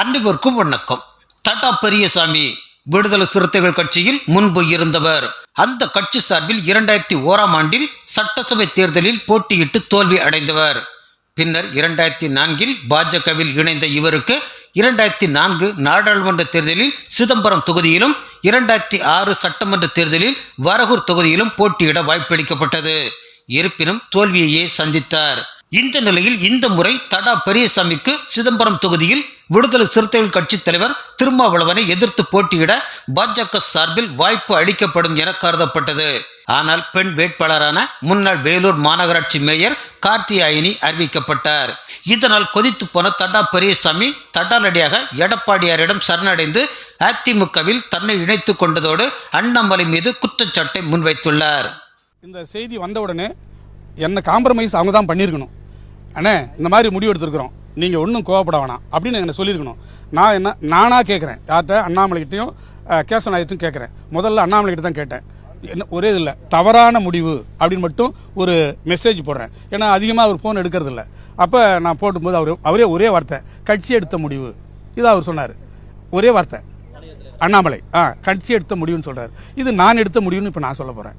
அனைவருக்கும் வணக்கம். தடா பெரியசாமி விடுதலை சிறுத்தைகள் கட்சியில் முன்பு இருந்தவர். அந்த கட்சி சார்பில் 2001ஆம் ஆண்டில் சட்டசபை தேர்தலில் போட்டியிட்டு தோல்வி அடைந்தவர். பின்னர் 2004இல் பாஜகவில் இணைந்த இவருக்கு 2004 நாடாளுமன்ற தேர்தலில் சிதம்பரம் தொகுதியிலும் 2006 சட்டமன்ற தேர்தலில் வரகூர் தொகுதியிலும் போட்டியிட வாய்ப்பளிக்கப்பட்டது. இருப்பினும் தோல்வியையே சந்தித்தார். இந்த நிலையில் இந்த முறை தடா பெரியசாமிக்கு சிதம்பரம் தொகுதியில் விடுதலை சிறுத்தைகள் கட்சி தலைவர் திருமாவளவனை எதிர்த்து போட்டியிட பாஜக சார்பில் வாய்ப்பு அளிக்கப்படும் என கருதப்பட்டது. ஆனால் பெண் வேட்பாளரான முன்னாள் வேலூர் மாநகராட்சி மேயர் கார்த்தியாயினி அறிவிக்கப்பட்டார். இதனால் கொதித்து போன தடா பெரியசாமி தடாலடியாக எடப்பாடியாரிடம் சரணடைந்து அதிமுகவில் தன்னை இணைத்துக் கொண்டதோடு அண்ணாமலை மீது குற்றச்சாட்டை முன்வைத்துள்ளார். இந்த செய்தி வந்தவுடனே என்ன காம்ப்ரமைஸ் அவங்க தான் பண்ணியிருக்கணும். அண்ணே இந்த மாதிரி முடிவு எடுத்துருக்குறோம், நீங்கள் ஒன்றும் கோவப்பட வேணாம் அப்படின்னு என்ன சொல்லியிருக்கணும். நானாக கேட்குறேன், யார்கிட்ட அண்ணாமலைகிட்டையும் கேசவநாயகத்தையும் கேட்குறேன். முதல்ல அண்ணாமலைகிட்ட தான் கேட்டேன். என்ன ஒரே இதில் தவறான முடிவு அப்படின்னு மட்டும் ஒரு மெசேஜ் போடுறேன். ஏன்னா அதிகமாக அவர் ஃபோன் எடுக்கிறது இல்லை. அப்போ நான் போட்டும்போது அவரே ஒரே வார்த்தை கட்சி எடுத்த முடிவு இதை அவர் சொன்னார். ஒரே வார்த்தை அண்ணாமலை கட்சி எடுத்த முடிவுன்னு சொல்கிறார். இது நான் எடுத்த முடிவுன்னு இப்போ நான் சொல்ல போகிறேன்.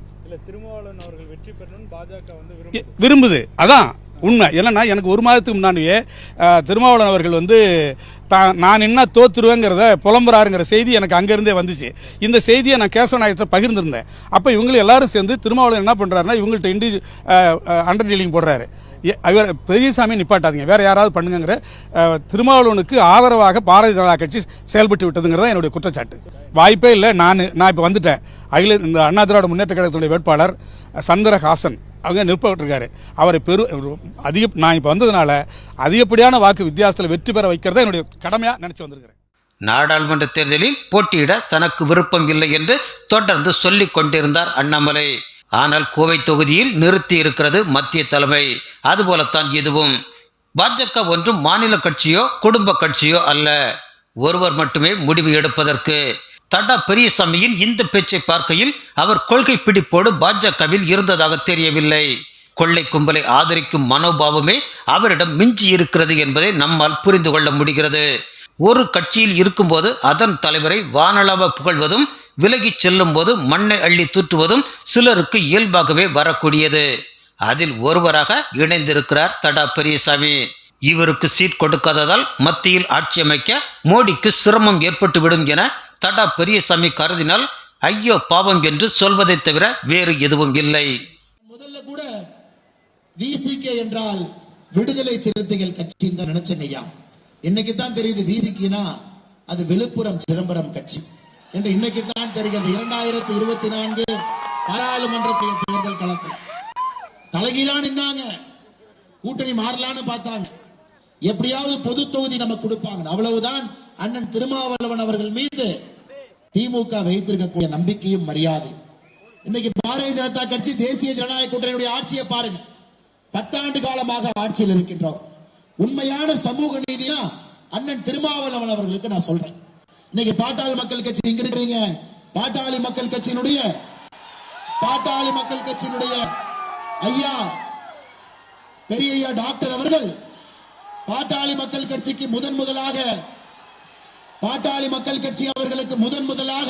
திருமாவளவன் அவர்கள் வெற்றி பெறணும்னு பாஜக விரும்புது. அதான் உண்மை. ஏன்னா எனக்கு ஒரு மாதத்துக்கு முன்னாடியே திருமாவளவன் அவர்கள் நான் என்ன தோத்துருவேங்கிறத புலம்புறாருங்கிற செய்தி எனக்கு அங்கேருந்தே வந்துச்சு. இந்த செய்தியை நான் கேசவநாயகத்தை பகிர்ந்திருந்தேன். அப்போ இவங்களும் எல்லாரும் சேர்ந்து திருமாவளவன் என்ன பண்ணுறாருன்னா இவங்கள்ட்ட அண்டர் டீலிங் போடுறாரு. அவர் பெரியசாமி நிப்பாட்டாதீங்க, வேறு யாராவது பண்ணுங்கிற திருமாவளவனுக்கு ஆதரவாக பாரதிய ஜனதா கட்சி செயல்பட்டு விட்டதுங்கிறத என்னுடைய குற்றச்சாட்டு. வாய்ப்பே இல்லை. நான் இப்போ வந்துட்டேன். இந்த அண்ணா திராவிட முன்னேற்ற கழகத்துடைய வேட்பாளர் சந்திரஹாசன் அவங்க நிற்பட்டிருக்காரு. அவரை நான் இப்போ வந்ததுனால அதிகப்படியான வாக்கு வித்தியாசத்தில் வெற்றி பெற வைக்கிறத என்னுடைய கடுமையாக நினச்சி வந்திருக்கிறேன். நாடாளுமன்ற தேர்தலில் போட்டியிட தனக்கு விருப்பம் இல்லை என்று தொடர்ந்து சொல்லிக் கொண்டிருந்தார் அண்ணாமலை. ஆனால் கோவை தொகுதியில் நிறுத்தி இருக்கிறது மத்திய தலைமை. அதுபோலத்தான் இதுவும். பாஜக ஒன்றும் மாநில கட்சியோ குடும்ப கட்சியோ அல்ல, ஒருவர் மட்டுமே முடிவு எடுப்பதற்கு. தடா பெரியசாமியின் இந்த பேச்சை பார்க்கையில் அவர் கொள்கை பிடிப்போடு பாஜகவில் இருந்ததாக தெரியவில்லை. கொள்ளை கும்பலை ஆதரிக்கும் மனோபாவமே அவரிடம் மிஞ்சி இருக்கிறது என்பதை நம்மால் புரிந்து கொள்ள முடிகிறது. ஒரு கட்சியில் இருக்கும்போது அதன் தலைவரை வானளாவ புகழ்வதும் விலகிச் செல்லும் போது மண்ணை அள்ளி தூற்றுவதும் சிலருக்கு இயல்பாகவே வரக்கூடியது. அதில் ஒருவராக இணைந்திருக்கிறார் தடா பெரியசாமி. இவருக்கு சீட் கொடுக்காததால் மத்தியில் ஆட்சி அமைக்க மோடிக்கு சிரமம் ஏற்பட்டுவிடும் என தடா பெரியசாமி கருதினால் ஐயோ பாவம் என்று சொல்வதை தவிர வேறு எதுவும் இல்லை. முதல்ல கூட விசிகே என்றால் விடுதலை சிறுத்தைகள் கட்சின்னு தான் நினைச்சேங்க ஐயா. இன்னைக்கு தான் தெரியுது விசிகேனா அது விழுப்புரம் சிதம்பரம் கட்சி என்று இன்னைக்கு தான் தெரிகிறது. 2024 பாராளுமன்ற தேர்தல் களத்தில் தலைகீழா நின்னாங்க. கூட்டணி மாறலான்னு பார்த்தாங்க. எப்படியாவது பொது தொகுதி நமக்கு கொடுப்பாங்க. அவ்வளவுதான் அண்ணன் திருமாவளவன் அவர்கள் மீது திமுக வைத்திருக்கக்கூடிய நம்பிக்கையும் மரியாதை. இன்னைக்கு பாரதிய ஜனதா கட்சி தேசிய ஜனநாயக கூட்டணியுடைய ஆட்சியை பாருங்க. 10 ஆண்டு காலமாக ஆட்சியில் இருக்கின்றோம். உண்மையான சமூக நீதினா அண்ணன் திருமாவளவன் அவர்களுக்கு நான் சொல்றேன். இன்னைக்கு பாட்டாளி மக்கள் கட்சி இங்க இருக்கிறீங்க. பாட்டாளி மக்கள் கட்சியினுடைய ஐயா பெரிய ஐயா டாக்டர் அவர்கள் பாட்டாளி மக்கள் கட்சிக்கு முதலாக பாட்டாளி மக்கள் கட்சி அவர்களுக்கு முதலாக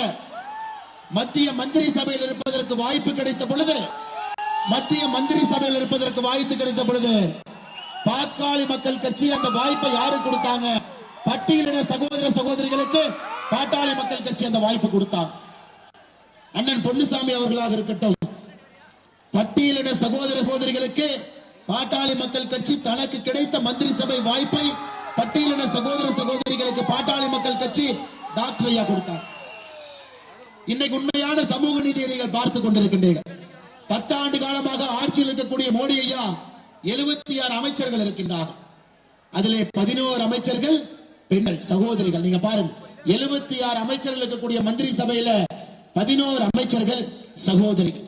மத்திய மந்திரி சபையில் இருப்பதற்கு வாய்ப்பு கிடைத்த பொழுது பாட்டாளி மக்கள் கட்சி அந்த வாய்ப்பை யாருக்கு கொடுத்தாங்க? பட்டியலின சகோதர சகோதரிகளுக்கு பாட்டாளி மக்கள் கட்சி அந்த வாய்ப்பு கொடுத்தாங்க. அண்ணன் பொன்னுசாமி அவர்களாக இருக்கட்டும், பட்டியலின சகோதர சகோதரிகளுக்கு பாட்டாளி மக்கள் கட்சி தனக்கு கிடைத்த மந்திரி சபை வாய்ப்பை பட்டியலின சகோதர சகோதரிகளுக்கு பாட்டாளி மக்கள் கட்சி டாக்டர் ஐயா கொடுத்தார். இன்னைக்கு உண்மையான சமூக நீதியை நீங்கள் பார்த்துக் கொண்டிருக்கின்றீர்கள். 10 ஆண்டு காலமாக ஆட்சியில் இருக்கக்கூடிய மோடி ஐயா 76 அமைச்சர்கள் இருக்கின்றார்கள். அதிலே 11 அமைச்சர்கள் பெண்கள் சகோதரிகள். நீங்க பாருங்க, 76 அமைச்சர்கள் இருக்கக்கூடிய மந்திரி சபையில 11 அமைச்சர்கள் சகோதரிகள்,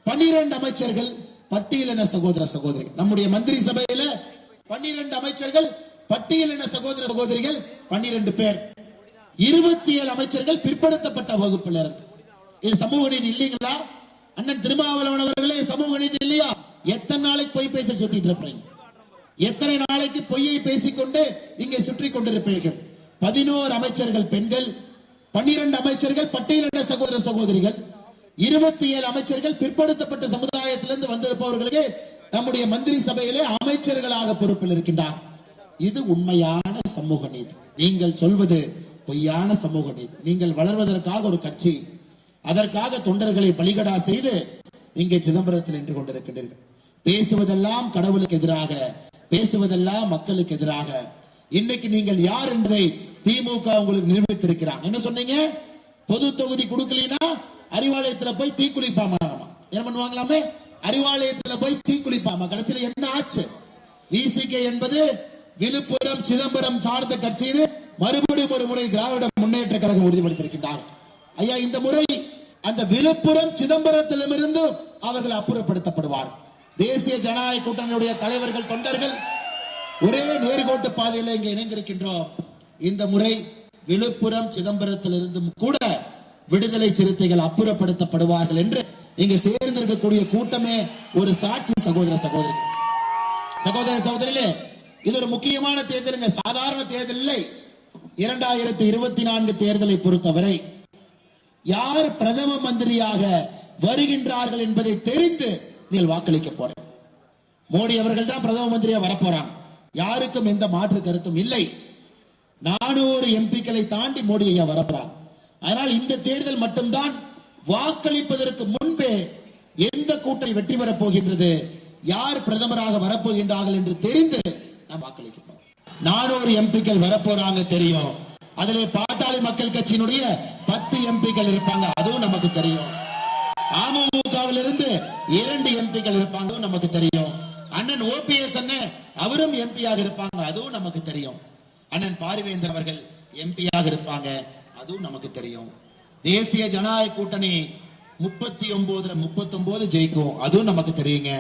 12 அமைச்சர்கள் பட்டியலின சகோதர சகோதரிகள். நம்முடைய மந்திரி சபையில 12 அமைச்சர்கள் பட்டியலின சகோதர சகோதரிகள் 12 பேர், 27 அமைச்சர்கள் பிற்படுத்தப்பட்ட வகுப்பில் இருந்து. இது சமூக நீதி இல்லைங்களா? அண்ணன் திருமாவளவன் அவர்களே சமூக நீதி இல்லையா? எத்தனை நாளைக்கு போய் பேச சுட்டிட்டு இருப்பீங்க? எத்தனை நாளைக்கு பொய்யை பேசிக்கொண்டு இங்கே சுற்றி கொண்டிருப்பீர்கள்? 11 அமைச்சர்கள் பெண்கள், 12 அமைச்சர்கள் பட்டியலின சகோதர சகோதரிகள், 27 அமைச்சர்கள் பிற்படுத்தப்பட்ட சமுதாயத்திலிருந்து வந்திருப்பவர்களுக்கு நம்முடைய மந்திரி சபையிலே அமைச்சர்களாக பொறுப்பில் இருக்கின்றார். இது உண்மையான சமூக நீதி. நீங்கள் சொல்வது பொய்யான சமூக நீதி. நீங்கள் வளர்வதற்காக ஒரு கட்சி, அதற்காக தொண்டர்களை பலிகடா செய்து இங்கே சிதம்பரத்தில் நின்று கொண்டிருக்கின்றீர்கள். பேசுவதெல்லாம் கடவுளுக்கு எதிராக, பேசுவதெல்லாம் மக்களுக்கு எதிராக. இன்னைக்கு நீங்கள் யார் என்பதை திமுக உங்களுக்கு நிரூபித்திருக்கிறாங்க. என்ன சொன்னீங்க? பொது தொகுதி கொடுக்கலனா அறிவாலயத்துல போய் தீக்குளிப்பாமா, என்ன பண்ணுவாங்களாமே? அறிவாலயத்துல போய் தீக்குளிப்பாமா. கடைசியில் என்ன ஆச்சு? விசிகே என்பது விழுப்புரம் சிதம்பரம் சார்ந்த கட்சியில் மறுபடியும் ஒரு முறை திராவிட முன்னேற்ற கழகம் உறுதிப்படுத்தியிருக்கின்றார். ஐயா, இந்த முறை அந்த விழுப்புரம் சிதம்பரத்திலிருந்து அவர்கள் அப்புறப்படுத்தப்படுவார். தேசிய ஜனநாயக கூட்டணியுடைய தலைவர்கள், தொண்டர்கள் ஒரே நேர்கோட்டு பாதையில் இங்கே இணைந்திருக்கின்றோம். இந்த முறை விழுப்புரம் சிதம்பரத்திலிருந்து கூட விடுதலை சிறுத்தைகள் அப்புறப்படுத்தப்படுவார்கள் என்று இங்கு சேர்ந்திருக்கக்கூடிய கூட்டமே ஒரு சாட்சி. சகோதர சகோதரிகளே, இது ஒரு முக்கியமான தேர்தலுங்க, சாதாரண தேர்தல் இல்லை. 2024 தேர்தலை பொறுத்தவரை யார் பிரதம மந்திரியாக வருகின்றார்கள் என்பதை தெரிந்து நீங்கள் வாக்களிக்க போறீங்க. மோடி அவர்கள் தான் பிரதம மந்திரியா வரப்போறாங்க. யாருக்கும் எந்த மாற்று கருத்தும் இல்லை. 400 எம்பிக்களை தாண்டி மோடி ஐயா வரப்போறாங்க. அதனால் இந்த தேர்தல் மட்டும்தான் வாக்களிப்பதற்கு முன்பே எந்த கூட்டணி வெற்றி பெறப் போகின்றது, யார் பிரதமராக வரப்போகின்றார்கள் என்று தெரிந்து நாம் வாக்களிக்க போறோம். 400 எம்பிக்கள் வரப்போறாங்க தெரியும். அதிலே பாட்டாளி மக்கள் கட்சியினுடைய 10 எம்பிக்கள் இருப்பாங்க, அதுவும் நமக்கு தெரியும். அமமுகவிலிருந்து 2 எம்பிக்கள் இருப்பாங்க, நமக்கு தெரியும். அண்ணன் ஓபிஎஸ் அண்ணன் அவரும் எம்பியாக இருப்பாங்க, அதுவும் நமக்கு தெரியும். அண்ணன் பாரிவேந்தர் அவர்கள் எம்பியாக இருப்பாங்க, அதுவும் நமக்கு தெரியும். தேசிய ஜனநாயக கூட்டணி 39 ஜெயிக்கும், அதுவும் நமக்கு தெரியுங்க.